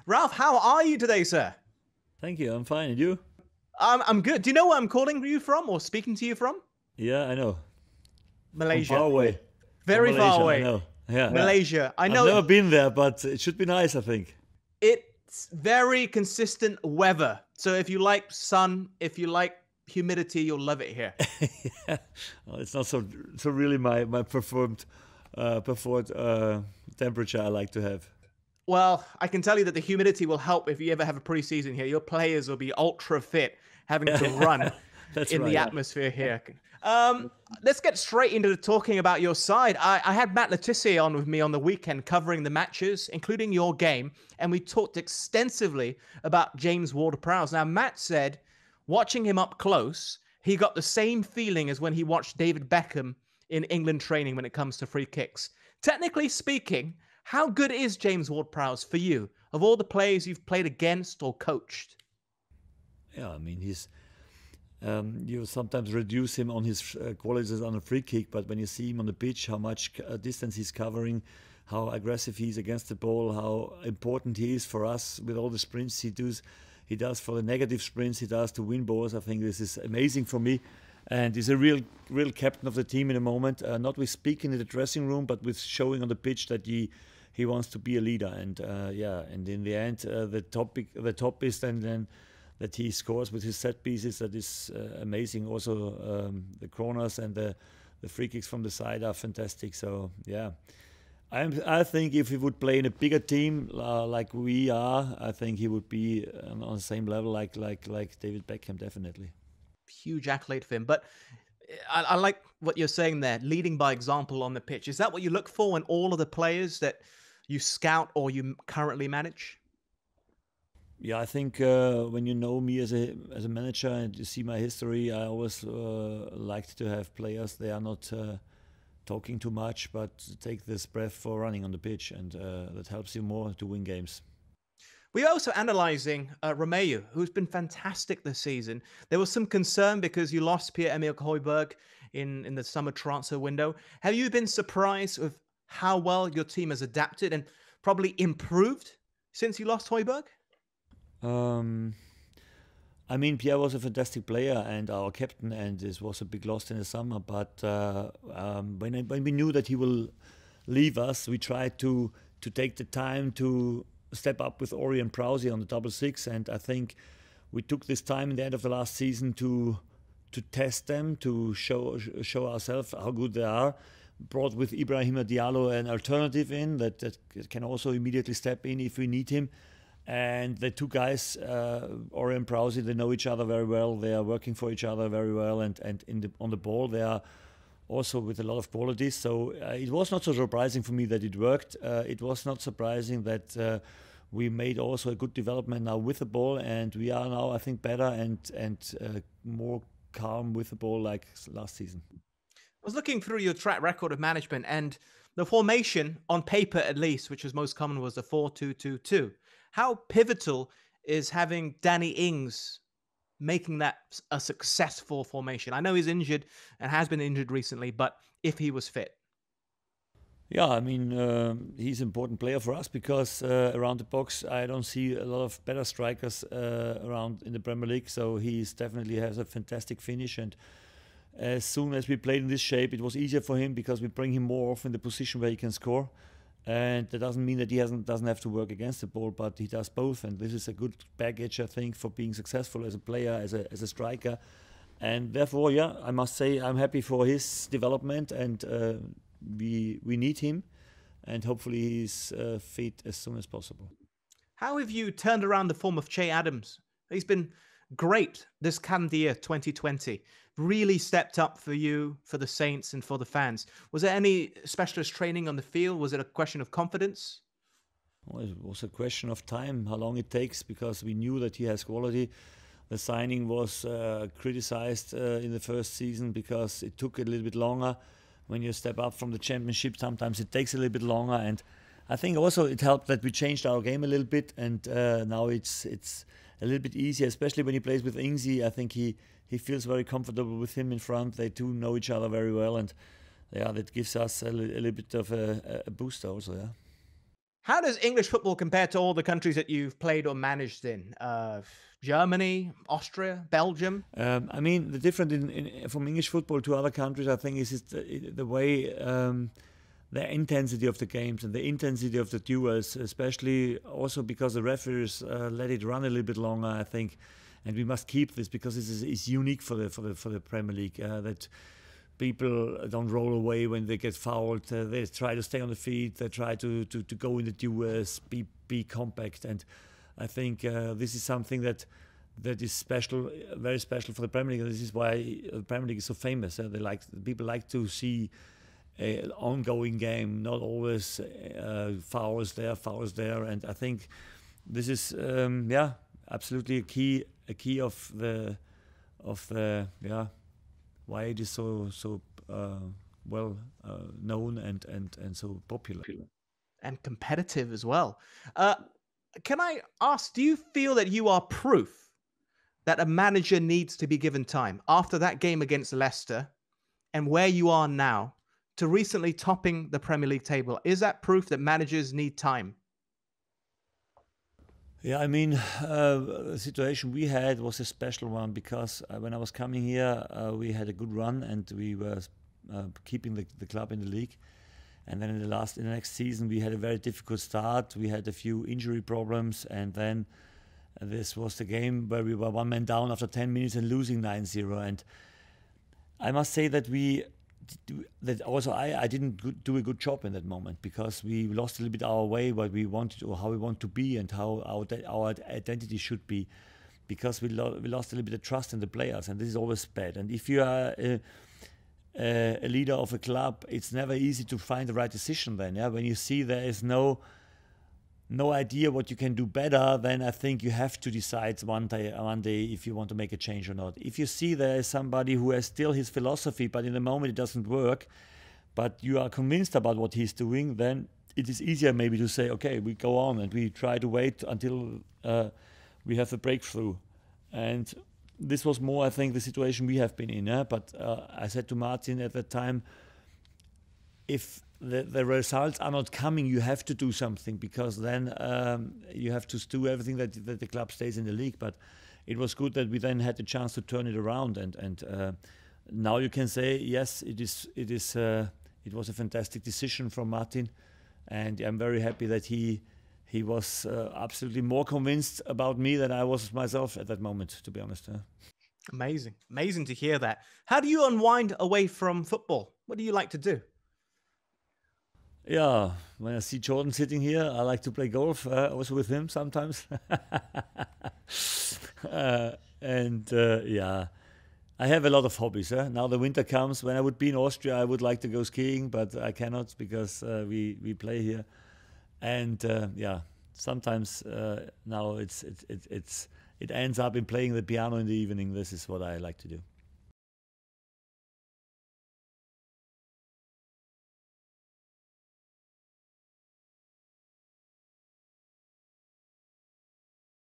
Ralph, how are you today, sir? Thank you. I'm fine. And you? I'm good. Do you know where I'm calling you from or speaking to you from? Yeah, I know. From far Malaysia. away. From Very far Malaysia, I away. know. Yeah. Malaysia. I I've know never been there, but it should be nice, I think. it's very consistent weather. So if you like sun, if you like humidity, you'll love it here. Yeah. Well, it's not so really my preferred temperature I like to have. Well, I can tell you that the humidity will help if you ever have a preseason here. Your players will be ultra fit, having to run That's in the right. atmosphere here. Let's get straight into talking about your side. I had Matt Letitia on with me on the weekend covering the matches, including your game, and we talked extensively about James Ward-Prowse. Now, Matt said, watching him up close, he got the same feeling as when he watched David Beckham in England training when it comes to free kicks. Technically speaking, how good is James Ward-Prowse for you, of all the players you've played against or coached? Yeah, I mean, you sometimes reduce him on his qualities on a free kick, but when you see him on the pitch, how much distance he's covering, how aggressive he is against the ball, how important he is for us with all the sprints he does for the negative sprints he does to win balls. I think this is amazing for me. And he's a real captain of the team in a moment, not with speaking in the dressing room, but with showing on the pitch that he wants to be a leader. And and in the end, the top is then that he scores with his set pieces. That is amazing. Also, the corners and the free kicks from the side are fantastic. So yeah, I think if he would play in a bigger team like we are, I think he would be on the same level like David Beckham, definitely. Huge accolade for him. But I like what you're saying there, leading by example on the pitch. Is that what you look for in all of the players that you scout or you currently manage? Yeah, I think when you know me as a manager and you see my history, I always liked to have players. They are not talking too much, but take this breath for running on the pitch, and that helps you more to win games. We're also analysing Romeo, who's been fantastic this season. There was some concern because you lost Pierre-Emile Højbjerg in the summer transfer window. Have you been surprised with how well your team has adapted and probably improved since you lost Højbjerg? Um, I mean, Pierre was a fantastic player and our captain, and this was a big loss in the summer. But when we knew that he will leave us, we tried to take the time to step up with Ori and Prowse on the double six, and I think we took this time in the end of the last season to test them, to show ourselves how good they are. Brought with Ibrahima Diallo an alternative in that can also immediately step in if we need him. And the two guys, Ori and Prowse, they know each other very well. They are working for each other very well, and on the ball they are also with a lot of qualities. So it was not so surprising for me that it worked. It was not surprising that we made also a good development now with the ball, and we are now, I think, better and more calm with the ball like last season. I was looking through your track record of management, and the formation, on paper at least, which was most common, was the 4-2-2-2. How pivotal is having Danny Ings making that a successful formation? I know he's injured and has been injured recently, but if he was fit. Yeah, I mean, he's an important player for us because around the box, I don't see a lot of better strikers around in the Premier League. So he definitely has a fantastic finish. And as soon as we played in this shape, it was easier for him because we bring him more often in the position where he can score. And that doesn't mean that he doesn't have to work against the ball, but he does both. And this is a good baggage, I think, for being successful as a player, as a striker. And therefore, yeah, I must say I'm happy for his development, and we need him, and hopefully he's fit as soon as possible. How have you turned around the form of Che Adams? He's been great this calendar year, 2020. Really stepped up for you, for the Saints, and for the fans. Was there any specialist training on the field? Was it a question of confidence? Well, it was a question of time, how long it takes, because we knew that he has quality. The signing was criticized in the first season because it took a little bit longer. When you step up from the championship, sometimes it takes a little bit longer. And I think also it helped that we changed our game a little bit, and now it's a little bit easier, especially when he plays with Ingsy. I think he feels very comfortable with him in front. They two know each other very well, and yeah, that gives us a little bit of a boost also. Yeah. How does English football compare to all the countries that you've played or managed in? Germany, Austria, Belgium? I mean, the difference from English football to other countries, I think, is the way the intensity of the games and the intensity of the duels, especially also because the referees let it run a little bit longer, I think, and we must keep this because this is unique for the Premier League. That people don't roll away when they get fouled. They try to stay on the feet. They try to go in the duels, be compact, and I think this is something that is special, very special for the Premier League. This is why the Premier League is so famous. People like to see an ongoing game, not always fouls there, and I think this is absolutely a key of the why it is so well known and so popular and competitive as well. Can I ask, do you feel that you are proof that a manager needs to be given time after that game against Leicester and where you are now to recently topping the Premier League table? Is that proof that managers need time? Yeah, I mean, the situation we had was a special one because when I was coming here, we had a good run and we were keeping the club in the league. And then in the next season, we had a very difficult start. We had a few injury problems, and then this was the game where we were one man down after 10 minutes and losing 9-0. And I must say that I didn't do a good job in that moment because we lost a little bit our way, what we wanted or how we want to be and how our identity should be, because we lost a little bit of trust in the players, and this is always bad. And if you are a leader of a club, it's never easy to find the right decision then. Yeah, when you see there is no idea what you can do better, then I think you have to decide one day if you want to make a change or not. If you see there is somebody who has still his philosophy, but in the moment it doesn't work, but you are convinced about what he's doing, then it is easier maybe to say, okay, we go on and we try to wait until we have a breakthrough. And this was more, I think, the situation we have been in. But I said to Martin at that time, if the results are not coming, you have to do something, because then you have to do everything that the club stays in the league. But it was good that we then had the chance to turn it around, and now you can say yes, it was a fantastic decision from Martin, and I'm very happy that he was absolutely more convinced about me than I was myself at that moment, to be honest. Amazing to hear that. How do you unwind away from football? What do you like to do? Yeah, when I see Jordan sitting here, I like to play golf, also with him sometimes. Yeah, I have a lot of hobbies. Now the winter comes. When I would be in Austria, I would like to go skiing, but I cannot because we play here. And yeah, sometimes now it ends up in playing the piano in the evening. This is what I like to do.